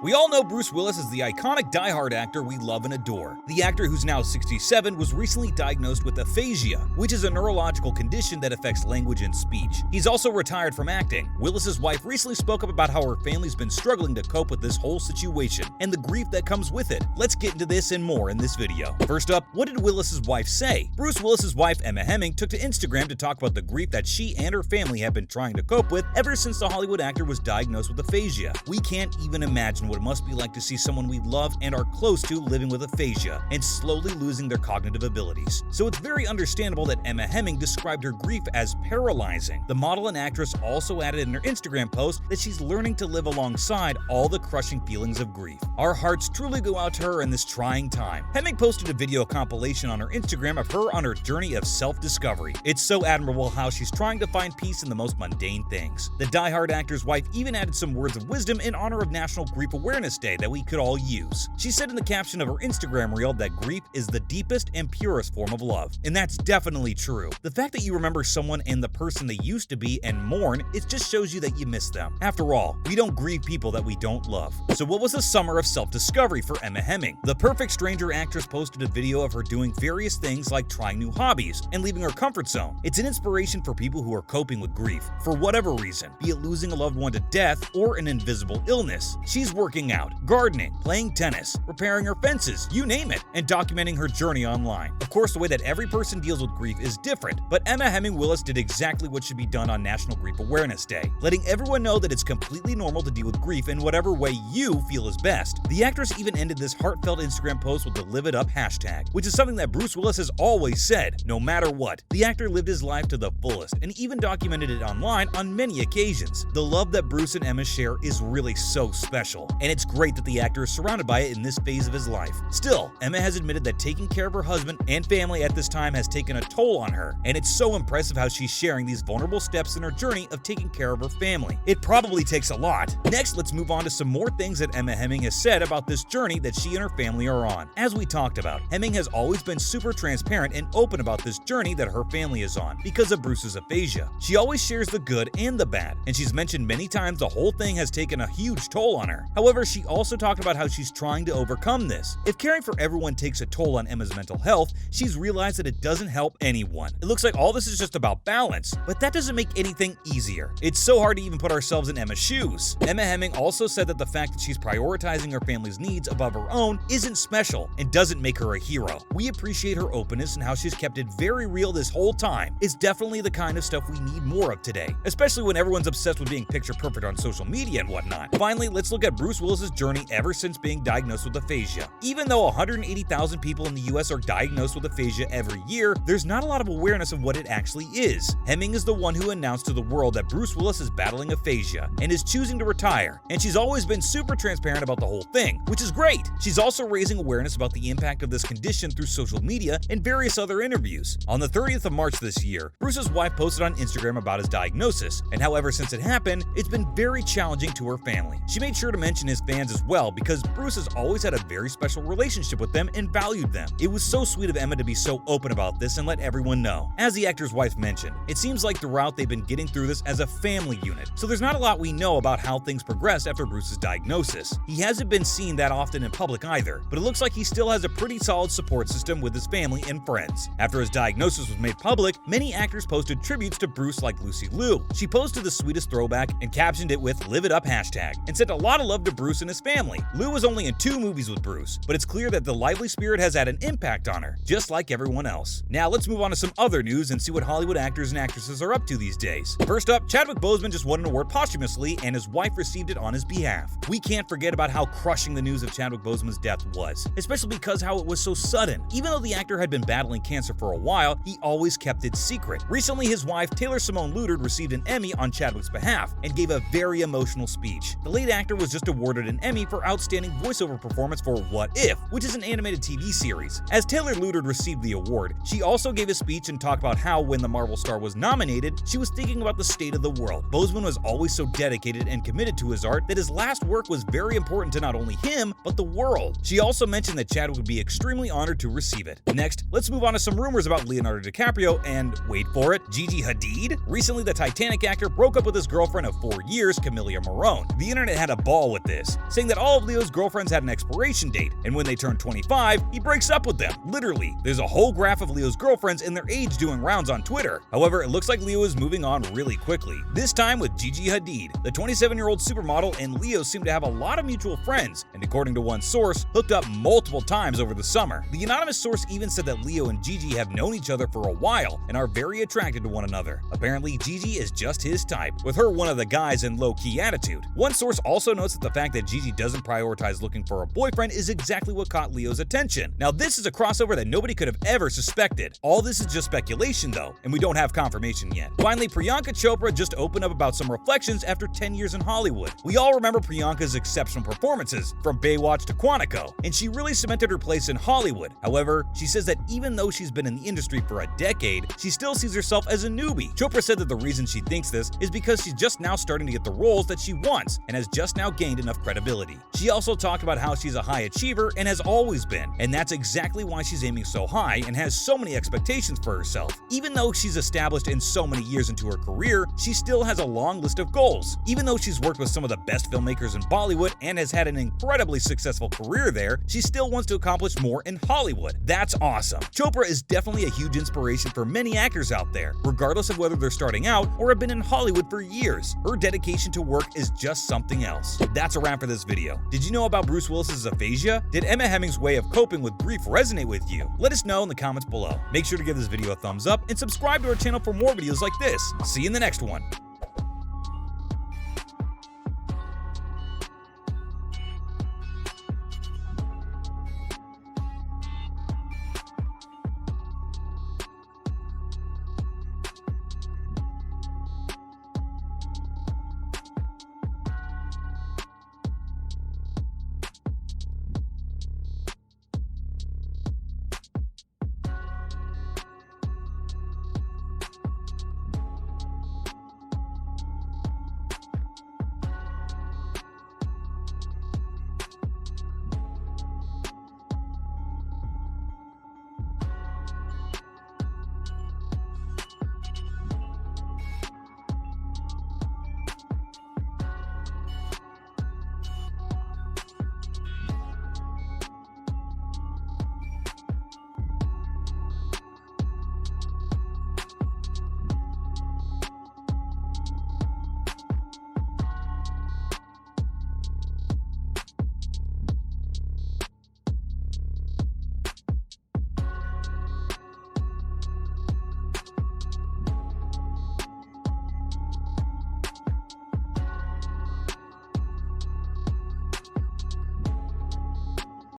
We all know Bruce Willis as the iconic Die Hard actor we love and adore. The actor, who's now 67, was recently diagnosed with aphasia, which is a neurological condition that affects language and speech. He's also retired from acting. Willis's wife recently spoke up about how her family's been struggling to cope with this whole situation and the grief that comes with it. Let's get into this and more in this video. First up, what did Willis's wife say? Bruce Willis's wife, Emma Heming, took to Instagram to talk about the grief that she and her family have been trying to cope with ever since the Hollywood actor was diagnosed with aphasia. We can't even imagine what it must be like to see someone we love and are close to living with aphasia and slowly losing their cognitive abilities. So it's very understandable that Emma Heming described her grief as paralyzing. The model and actress also added in her Instagram post that she's learning to live alongside all the crushing feelings of grief. Our hearts truly go out to her in this trying time. Heming posted a video compilation on her Instagram of her on her journey of self-discovery. It's so admirable how she's trying to find peace in the most mundane things. The Die Hard actor's wife even added some words of wisdom in honor of National Grief Awareness Day that we could all use. She said in the caption of her Instagram reel that grief is the deepest and purest form of love. And that's definitely true. The fact that you remember someone and the person they used to be and mourn, it just shows you that you miss them. After all, we don't grieve people that we don't love. So what was a summer of self-discovery for Emma Heming? The Perfect Stranger actress posted a video of her doing various things like trying new hobbies and leaving her comfort zone. It's an inspiration for people who are coping with grief, for whatever reason, be it losing a loved one to death or an invisible illness. She's working out, gardening, playing tennis, repairing her fences, you name it, and documenting her journey online. Of course, the way that every person deals with grief is different, but Emma Heming Willis did exactly what should be done on National Grief Awareness Day, letting everyone know that it's completely normal to deal with grief in whatever way you feel is best. The actress even ended this heartfelt Instagram post with the Live It Up hashtag, which is something that Bruce Willis has always said, no matter what. The actor lived his life to the fullest and even documented it online on many occasions. The love that Bruce and Emma share is really so special, and it's great that the actor is surrounded by it in this phase of his life. Still, Emma has admitted that taking care of her husband and family at this time has taken a toll on her, and it's so impressive how she's sharing these vulnerable steps in her journey of taking care of her family. It probably takes a lot. Next, let's move on to some more things that Emma Heming has said about this journey that she and her family are on. As we talked about, Heming has always been super transparent and open about this journey that her family is on because of Bruce's aphasia. She always shares the good and the bad, and she's mentioned many times the whole thing has taken a huge toll on her. However, she also talked about how she's trying to overcome this. If caring for everyone takes a toll on Emma's mental health, she's realized that it doesn't help anyone. It looks like all this is just about balance, but that doesn't make anything easier. It's so hard to even put ourselves in Emma's shoes. Emma Heming also said that the fact that she's prioritizing her family's needs above her own isn't special and doesn't make her a hero. We appreciate her openness and how she's kept it very real this whole time. It's definitely the kind of stuff we need more of today, especially when everyone's obsessed with being picture perfect on social media and whatnot. Finally, let's look at Bruce Willis's journey ever since being diagnosed with aphasia. Even though 180,000 people in the US are diagnosed with aphasia every year, there's not a lot of awareness of what it actually is. Heming is the one who announced to the world that Bruce Willis is battling aphasia and is choosing to retire, and she's always been super transparent about the whole thing, which is great. She's also raising awareness about the impact of this condition through social media and various other interviews. On the 30th of March this year, Bruce's wife posted on Instagram about his diagnosis, and how ever since it happened, it's been very challenging to her family. She made sure to mention his fans as well because Bruce has always had a very special relationship with them and valued them. It was so sweet of Emma to be so open about this and let everyone know. As the actor's wife mentioned, it seems like throughout they've been getting through this as a family unit, so there's not a lot we know about how things progressed after Bruce's diagnosis. He hasn't been seen that often in public either, but it looks like he still has a pretty solid support system with his family and friends. After his diagnosis was made public, many actors posted tributes to Bruce like Lucy Liu. She posted the sweetest throwback and captioned it with Live It Up hashtag and sent a lot of love to Bruce and his family. Liu was only in 2 movies with Bruce, but it's clear that the lively spirit has had an impact on her, just like everyone else. Now let's move on to some other news and see what Hollywood actors and actresses are up to these days. First up, Chadwick Boseman just won an award posthumously and his wife received it on his behalf. We can't forget about how crushing the news of Chadwick Boseman's death was, especially because how it was so sudden. Even though the actor had been battling cancer for a while, he always kept it secret. Recently, his wife, Taylor Simone Luedert, received an Emmy on Chadwick's behalf and gave a very emotional speech. The late actor was just awarded an Emmy for Outstanding Voiceover Performance for What If, which is an animated TV series. As Taylor Luedert received the award, she also gave a speech and talked about how when the Marvel star was nominated, she was thinking about the state of the world. Boseman was always so dedicated and committed to his art that his last work was very important to not only him, but the world. She also mentioned that Chadwick would be extremely honored to receive it. Next, let's move on to some rumors about Leonardo DiCaprio and, wait for it, Gigi Hadid? Recently, the Titanic actor broke up with his girlfriend of 4 years, Camilla Morone. The internet had a ball with this, saying that all of Leo's girlfriends had an expiration date, and when they turn 25, he breaks up with them. Literally, there's a whole graph of Leo's girlfriends and their age doing rounds on Twitter. However, it looks like Leo is moving on really quickly, this time with Gigi Hadid. The 27-year-old supermodel and Leo seem to have a lot of mutual friends, and according to one source, hooked up multiple times over the summer. The anonymous source even said that Leo and Gigi have known each other for a while and are very attracted to one another. Apparently, Gigi is just his type, with her one of the guys in low-key attitude. One source also notes that the fact that Gigi doesn't prioritize looking for a boyfriend is exactly what caught Leo's attention. Now, this is a crossover that nobody could have ever suspected. All this is just speculation though, and we don't have confirmation yet. Finally, Priyanka Chopra just opened up about some reflections after 10 years in Hollywood. We all remember Priyanka's exceptional performances, from Baywatch to Quantico, and she really cemented her place in Hollywood. However, she says that even though she's been in the industry for a decade, she still sees herself as a newbie. Chopra said that the reason she thinks this is because she's just now starting to get the roles that she wants and has just now gained enough credibility. She also talked about how she's a high achiever and has always been, and that's exactly why she's aiming so high and has so many expectations for herself. Even though she's established in so many years into her career, she still has a long list of goals. Even though she's worked with some of the best filmmakers in Bollywood and has had an incredibly successful career there, she still wants to accomplish more in Hollywood. That's awesome. Chopra is definitely a huge inspiration for many actors out there, regardless of whether they're starting out or have been in Hollywood for years. Her dedication to work is just something else. That's a wrap for this video. Did you know about Bruce Willis's aphasia? Did Emma Heming's way of coping with grief resonate with you? Let us know in the comments below. Make sure to give this video a thumbs up and subscribe to our channel for more videos like this. See you in the next one.